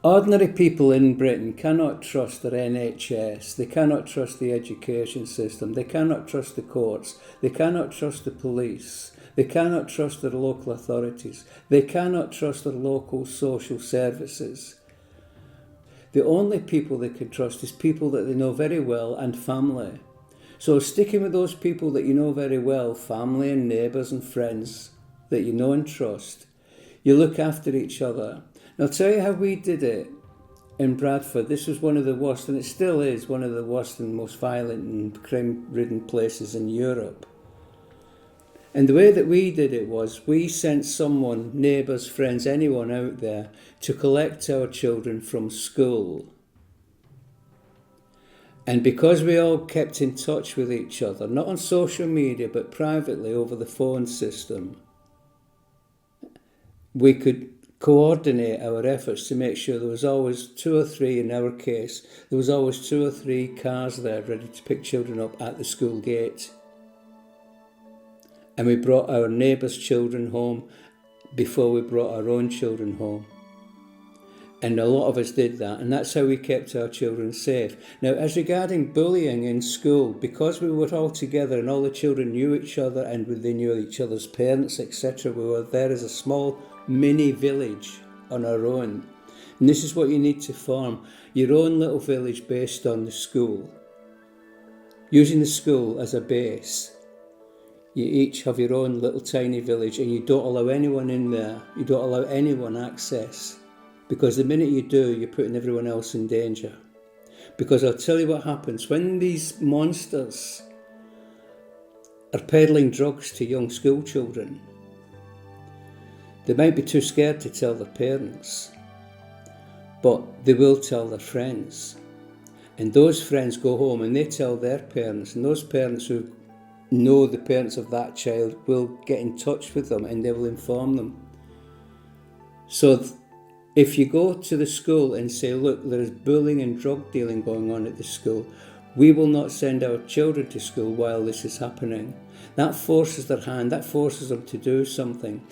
Ordinary people in Britain cannot trust their NHS, they cannot trust the education system, they cannot trust the courts, they cannot trust the police, they cannot trust their local authorities, they cannot trust their local social services. The only people they can trust is people that they know very well and family. So sticking with those people that you know very well, family and neighbours and friends that you know and trust, you look after each other. And I'll tell you how we did it in Bradford. This was one of the worst, and it still is one of the worst and most violent and crime-ridden places in Europe. And the way that we did it was we sent someone, neighbours, friends, anyone out there, to collect our children from school. And because we all kept in touch with each other, not on social media, but privately over the phone system, we could coordinate our efforts to make sure there was always 2 or 3, in our case, there was always 2 or 3 cars there ready to pick children up at the school gate. And we brought our neighbours' children home before we brought our own children home. And a lot of us did that, and that's how we kept our children safe. Now, as regarding bullying in school, because we were all together and all the children knew each other and they knew each other's parents, etc., we were there as a small mini village on our own. And this is what you need to form, your own little village based on the school. Using the school as a base. You each have your own little tiny village, and you don't allow anyone in there. You don't allow anyone access. Because the minute you do, you're putting everyone else in danger. Because I'll tell you what happens. When these monsters are peddling drugs to young school children, they might be too scared to tell their parents, but they will tell their friends. And those friends go home and they tell their parents, and those parents who know the parents of that child will get in touch with them and they will inform them. So if you go to the school and say, look, there is bullying and drug dealing going on at the school, we will not send our children to school while this is happening. That forces their hand, that forces them to do something.